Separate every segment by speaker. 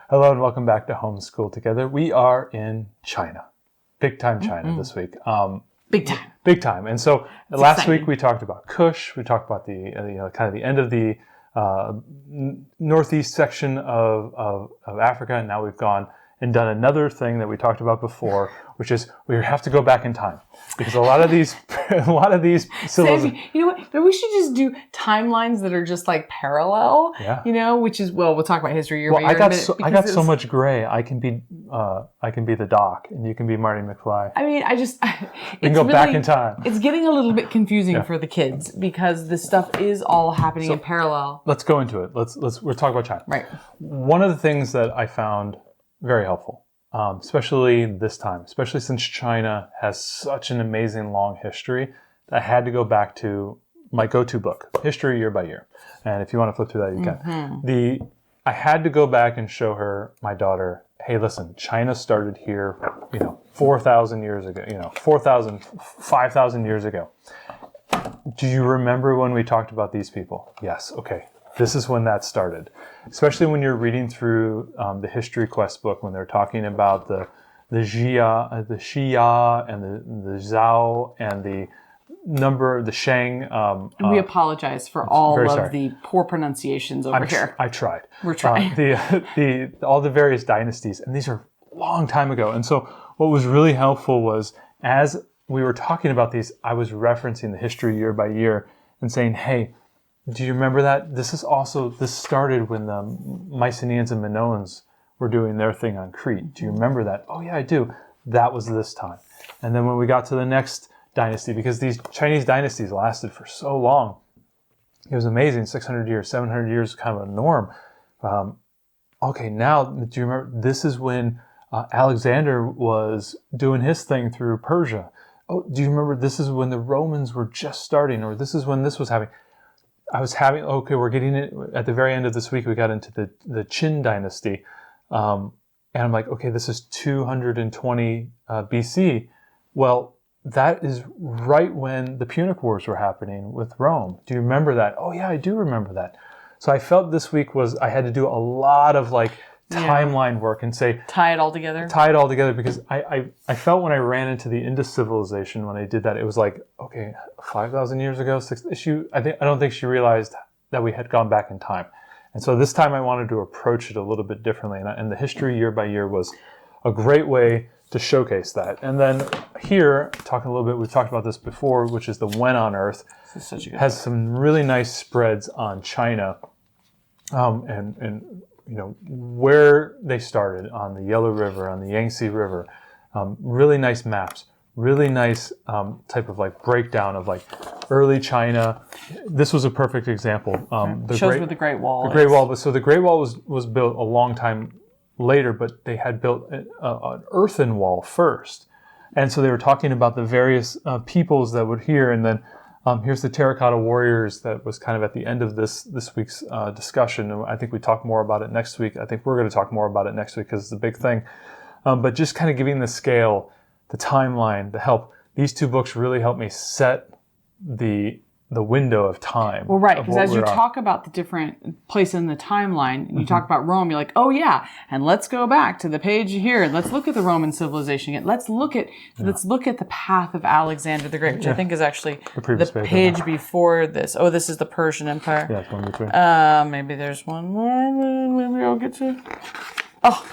Speaker 1: Hello and welcome back to Homeschool Together. We are in China. Big time China this week.
Speaker 2: Big time.
Speaker 1: Big time. And so
Speaker 2: It's
Speaker 1: last
Speaker 2: exciting.
Speaker 1: week we talked about Kush. We talked about the kind of the end of the northeast section of Africa. And now we've gone and done another thing that we talked about before, which is we have to go back in time because a lot of these civilizations.
Speaker 2: You know what? Maybe we should just do timelines that are just like parallel.
Speaker 1: Yeah.
Speaker 2: You know, which is we'll talk about history year
Speaker 1: Well,
Speaker 2: by year.
Speaker 1: I got so much gray. I can be the Doc, and you can be Marty McFly.
Speaker 2: I mean,
Speaker 1: We can go back in time.
Speaker 2: It's getting a little bit confusing for the kids because this stuff is all happening in parallel.
Speaker 1: Let's go into it. We're talking about China.
Speaker 2: Right.
Speaker 1: One of the things that I found very helpful, especially this time, especially since China has such an amazing long history, I had to go back to my go-to book, History Year by Year. And if you want to flip through that, you can. I had to go back and show her, my daughter, hey, listen, China started here, 4,000 years ago, 4,000, 5,000 years ago. Do you remember when we talked about these people? Yes. Okay. This is when that started. Especially when you're reading through the History Quest book, when they're talking about the Xia and the Zhao and the Shang.
Speaker 2: And we apologize for all of the poor pronunciations over here.
Speaker 1: I tried.
Speaker 2: We're trying.
Speaker 1: All the various dynasties, and these are a long time ago. And so what was really helpful was as we were talking about these, I was referencing the history year by year and saying, hey, do you remember that? This started when the Mycenaeans and Minoans were doing their thing on Crete. Do you remember that? Oh yeah, I do. That was this time. And then when we got to the next dynasty, because these Chinese dynasties lasted for so long, it was amazing. 600 years, 700 years, kind of a norm. Okay, now do you remember? This is when Alexander was doing his thing through Persia. Oh, do you remember? This is when the Romans were just starting, or this is when this was happening. We're getting it at the very end of this week. We got into the Qin dynasty. And I'm like, okay, this is 220 BC. Well, that is right when the Punic Wars were happening with Rome. Do you remember that? Oh yeah, I do remember that. So I felt this week I had to do a lot of timeline work and say
Speaker 2: tie it all together
Speaker 1: because I felt when I ran into the Indus civilization when I did that, it was like, okay, 5,000 years ago, I don't think she realized that we had gone back in time. And so this time I wanted to approach it a little bit differently, and the history year by year was a great way to showcase that. And then here, talking a little bit, we've talked about this before, which is the When on Earth.
Speaker 2: This is such a good
Speaker 1: has some really nice spreads on China, and where they started on the Yellow River, on the Yangtze River. Really nice maps, really nice type of breakdown of early China. This was a perfect example.
Speaker 2: Shows where the Great Wall is.
Speaker 1: The Great Wall. So the Great Wall was built a long time later, but they had built an earthen wall first. And so they were talking about the various peoples that would here, and then here's the terracotta warriors that was kind of at the end of this week's discussion. And I think we talk more about it next week. I think we're going to talk more about it next week because it's a big thing. But just kind of giving the scale, the timeline, the help. These two books really helped me set the window of time.
Speaker 2: Well, right, because as you talk about the different place in the timeline, and you talk about Rome, you're like, oh yeah, and let's go back to the page here, and let's look at the Roman civilization again. Let's look at the path of Alexander the Great, which I think is actually the page before this. Oh, this is the Persian Empire.
Speaker 1: Yeah, it's one between.
Speaker 2: Maybe there's one more. Maybe I'll get to. Oh,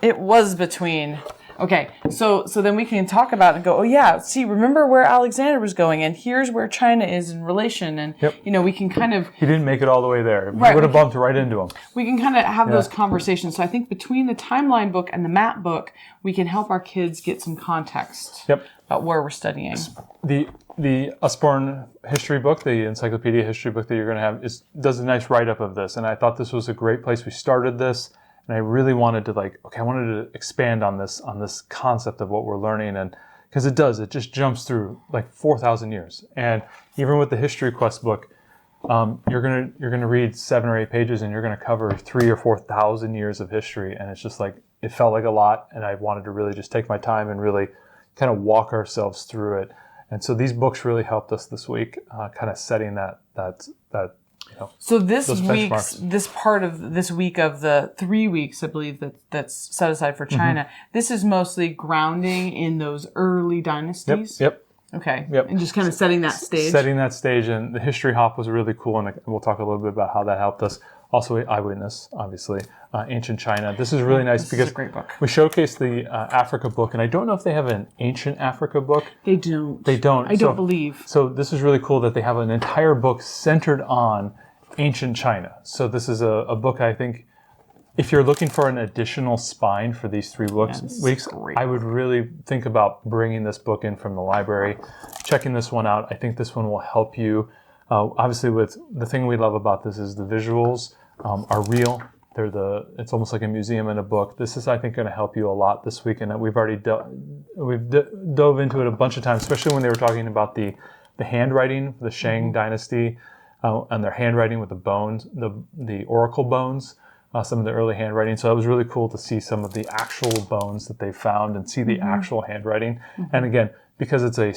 Speaker 2: it was between. Okay, so then we can talk about it and go, oh yeah, see, remember where Alexander was going, and here's where China is in relation, and we can kind of...
Speaker 1: He didn't make it all the way there.
Speaker 2: Right,
Speaker 1: he would have bumped right into him.
Speaker 2: We can kind of have those conversations. So I think between the timeline book and the map book, we can help our kids get some context about where we're studying.
Speaker 1: The Usborne history book, the encyclopedia history book that you're going to have, does a nice write-up of this, and I thought this was a great place. We started this. And I really wanted to I wanted to expand on this concept of what we're learning, and because it just jumps through 4,000 years. And even with the History Quest book, you're gonna read 7 or 8 pages, and you're gonna cover 3,000 or 4,000 years of history, and it's just it felt like a lot, and I wanted to really just take my time and really kind of walk ourselves through it. And so these books really helped us this week, kind of setting that
Speaker 2: So this
Speaker 1: those
Speaker 2: week of the 3 weeks, I believe that's set aside for China. This is mostly grounding in those early dynasties.
Speaker 1: Yep.
Speaker 2: Okay.
Speaker 1: Yep.
Speaker 2: And just kind of setting that stage.
Speaker 1: Setting that stage, and the history hop was really cool, and we'll talk a little bit about how that helped us. Also, Eyewitness, obviously, Ancient China. This is really nice because
Speaker 2: is a great book.
Speaker 1: We showcased the Africa book, and I don't know if they have an Ancient Africa book.
Speaker 2: They don't.
Speaker 1: They don't.
Speaker 2: I don't believe.
Speaker 1: So this is really cool that they have an entire book centered on Ancient China. So this is a book, I think, if you're looking for an additional spine for these 3 weeks, I would really think about bringing this book in from the library, checking this one out. I think this one will help you. Obviously, with the thing we love about this is the visuals are real. It's almost like a museum in a book. This is, I think, going to help you a lot this week, and we've already dove into it a bunch of times, especially when they were talking about the handwriting, the Shang dynasty, and their handwriting with the bones, the oracle bones. Some of the early handwriting. So it was really cool to see some of the actual bones that they found and see the actual handwriting. And again, because it's a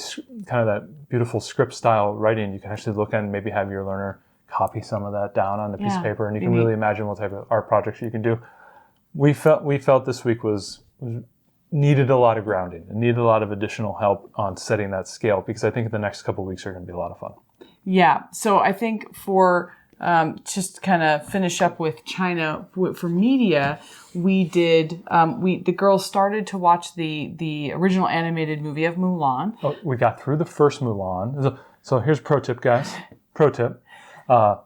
Speaker 1: kind of that beautiful script style writing, you can actually look and maybe have your learner copy some of that down on a piece of paper, and you can really imagine what type of art projects you can do. We felt this week was needed a lot of grounding and needed a lot of additional help on setting that scale, because I think the next couple of weeks are going to be a lot of fun. Yeah.
Speaker 2: So I think for just kind of finish up with China for media, we did. The girls started to watch the original animated movie of Mulan.
Speaker 1: Oh, we got through the first Mulan. So here's pro tip, guys. Pro tip. I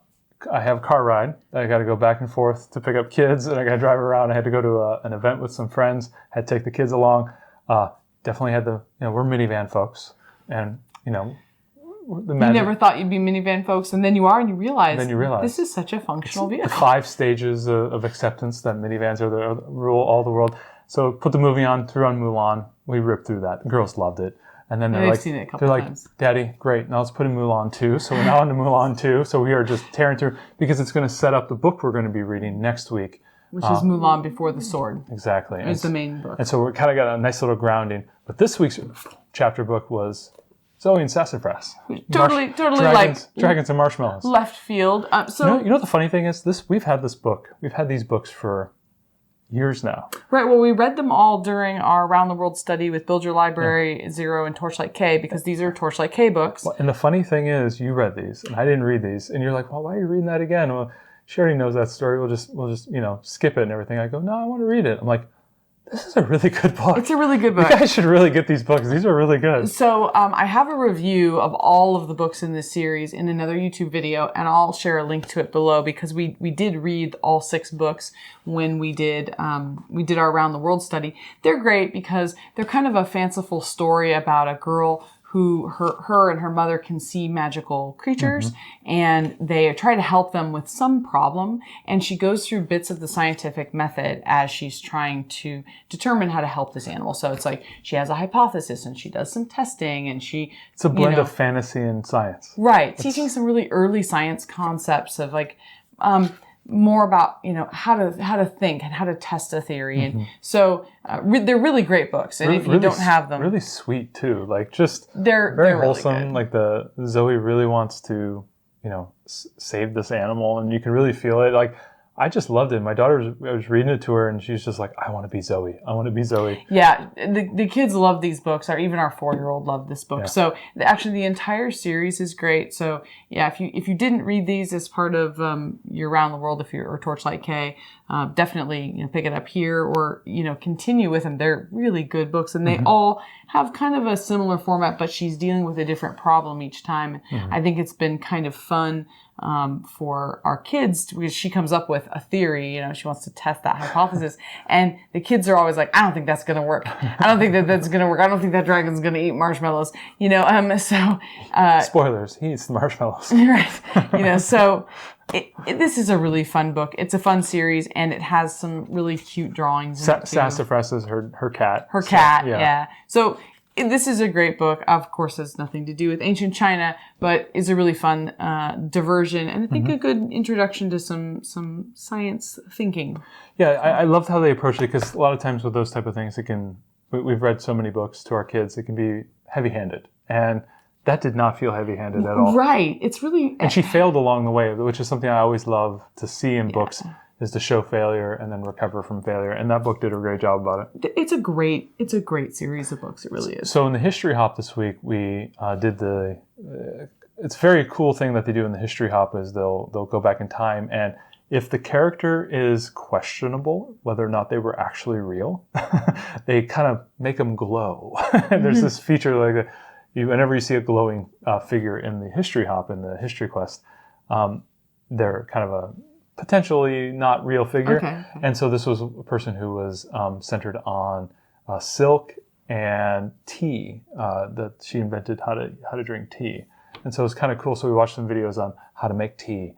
Speaker 1: have a car ride. I got to go back and forth to pick up kids, and I got to drive around. I had to go to an event with some friends. Had to take the kids along. Definitely had we're minivan folks, and
Speaker 2: you never thought you'd be minivan folks, and then you are, and you realize this is such a functional vehicle.
Speaker 1: The 5 stages of acceptance that minivans are the rule all the world. So put the movie on, threw on Mulan. We ripped through that. The girls loved it. And then they've seen it a couple times. Daddy, great. Now let's put in Mulan 2. So we're now on to Mulan 2. So we are just tearing through, because it's going to set up the book we're going to be reading next week.
Speaker 2: Which is Mulan Before the Sword.
Speaker 1: Exactly.
Speaker 2: It's the main book.
Speaker 1: And so we kind of got a nice little grounding. But this week's chapter book was Zoe and Sassafras.
Speaker 2: Totally
Speaker 1: Dragons and Marshmallows.
Speaker 2: Left field.
Speaker 1: You know what the funny thing is? We've had these books for years now.
Speaker 2: Right. Well, we read them all during our Around the World study with Build Your Library Zero and Torchlight K, because these are Torchlight K books.
Speaker 1: Well, and the funny thing is, you read these and I didn't read these, and you're like, well, why are you reading that again? Well, she already knows that story. We'll just skip it and everything. I go, no, I want to read it. I'm like, this is a really good book.
Speaker 2: It's a really good book.
Speaker 1: You guys should really get these books. These are really good.
Speaker 2: So I have a review of all of the books in this series in another YouTube video, and I'll share a link to it below, because we did read all 6 books when we did our Around the World study. They're great because they're kind of a fanciful story about a girl who her and her mother can see magical creatures, and they try to help them with some problem. And she goes through bits of the scientific method as she's trying to determine how to help this animal. So it's like she has a hypothesis and she does some testing, and
Speaker 1: it's a blend of fantasy and science.
Speaker 2: Right. Teaching some really early science concepts of more about how to think and how to test a theory, and so they're really great books. And if you don't have them,
Speaker 1: really sweet too. Like
Speaker 2: they're
Speaker 1: very
Speaker 2: wholesome.
Speaker 1: Really like the Zoe really wants to save this animal, and you can really feel it. Like, I just loved it. My daughter, I was reading it to her, and she's just like, I want to be Zoe. I want to be Zoe.
Speaker 2: Yeah, the kids love these books, or even our 4-year-old loved this book. Yeah. So actually, the entire series is great. So yeah, if you didn't read these as part of your Around the World, or Torchlight K, definitely pick it up here, or continue with them. They're really good books, and they all have kind of a similar format, but she's dealing with a different problem each time. I think it's been kind of fun for our kids, because she comes up with a theory, she wants to test that hypothesis, and the kids are always like, I don't think that's going to work. I don't think that's going to work. I don't think that dragon's going to eat marshmallows,
Speaker 1: spoilers, he eats the marshmallows.
Speaker 2: Right. So this is a really fun book. It's a fun series, and it has some really cute drawings in it too.
Speaker 1: Sassafras is her cat.
Speaker 2: Her cat, yeah. So this is a great book. Of course, has nothing to do with ancient China, but is a really fun diversion, and I think a good introduction to some science thinking.
Speaker 1: Yeah, I loved how they approached it, because a lot of times with those type of things, we've read so many books to our kids, it can be heavy-handed. And that did not feel heavy-handed at all.
Speaker 2: Right. It's really...
Speaker 1: And she failed along the way, which is something I always love to see in books, is to show failure and then recover from failure. And that book did a great job about it.
Speaker 2: It's a great series of books. It really is.
Speaker 1: So in the History Hop this week, we did it's a very cool thing that they do in the History Hop is they'll go back in time, and if the character is questionable, whether or not they were actually real, they kind of make them glow. There's this feature like that. Whenever you see a glowing figure in the History Hop, in the History Quest, they're kind of a potentially not real figure.
Speaker 2: Okay.
Speaker 1: And so this was a person who was centered on silk and tea, that she invented how to drink tea. And so it was kind of cool. So we watched some videos on how to make tea.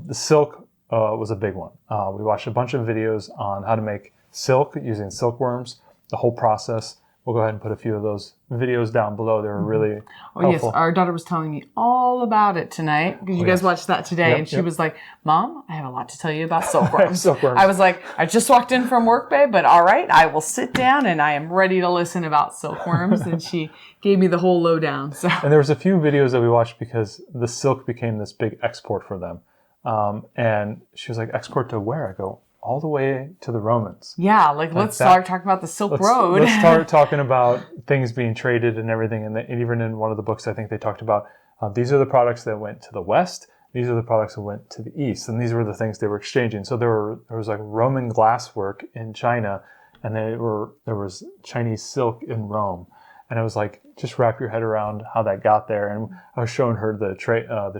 Speaker 1: The silk was a big one. We watched a bunch of videos on how to make silk using silkworms, the whole process. We'll go ahead and put a few of those videos down below. They were really helpful.
Speaker 2: Yes, our daughter was telling me all about it tonight because you guys watched that today, and she was like, "Mom, I have a lot to tell you about silkworms."
Speaker 1: Silkworms.
Speaker 2: I was like, "I just walked in from work, babe, but all right, I will sit down and I am ready to listen about silkworms." And she gave me the whole lowdown. So.
Speaker 1: And there was a few videos that we watched because the silk became this big export for them. And she was like, "Export to where?" I go, "All the way to the Romans."
Speaker 2: Yeah, let's start talking about the Silk Road.
Speaker 1: Let's start talking about things being traded and everything. And even in one of the books, I think they talked about these are the products that went to the west. These are the products that went to the east. And these were the things they were exchanging. So there was like Roman glasswork in China, and there was Chinese silk in Rome. And I was like, just wrap your head around how that got there. And I was showing her the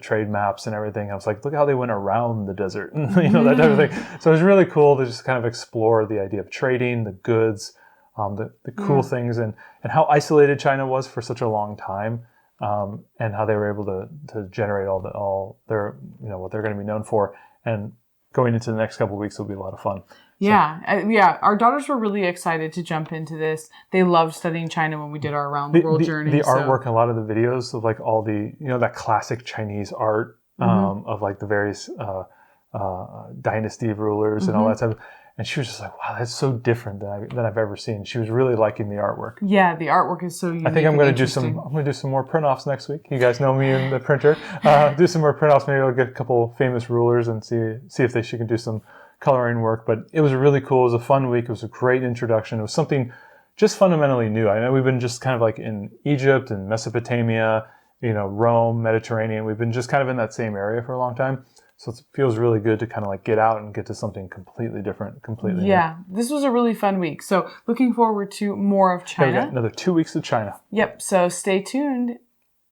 Speaker 1: trade maps and everything. I was like, look how they went around the desert, and that type of thing. So it was really cool to just kind of explore the idea of trading, the goods, the cool things, and how isolated China was for such a long time, and how they were able to generate all their what they're going to be known for. And going into the next couple of weeks will be a lot of fun.
Speaker 2: Yeah. Our daughters were really excited to jump into this. They loved studying China when we did our around the world journey.
Speaker 1: The artwork and a lot of the videos of like all the that classic Chinese art of like the various dynasty rulers and all that stuff. And she was just like, "Wow, that's so different than I've ever seen." She was really liking the artwork.
Speaker 2: Yeah, the artwork is so unique.
Speaker 1: I think I'm going to do some more print offs next week. You guys know me and the printer. Do some more print offs. Maybe I'll get a couple famous rulers and see if she can do some coloring work. But it was really cool. It was a fun week. It was a great introduction. It was something just fundamentally new. I know we've been just kind of like in Egypt and Mesopotamia, Rome, Mediterranean. We've been just kind of in that same area for a long time. So it feels really good to kind of like get out and get to something completely different, completely new.
Speaker 2: Yeah, this was a really fun week. So looking forward to more of China.
Speaker 1: Yeah, we got another 2 weeks of China.
Speaker 2: Yep, so stay tuned.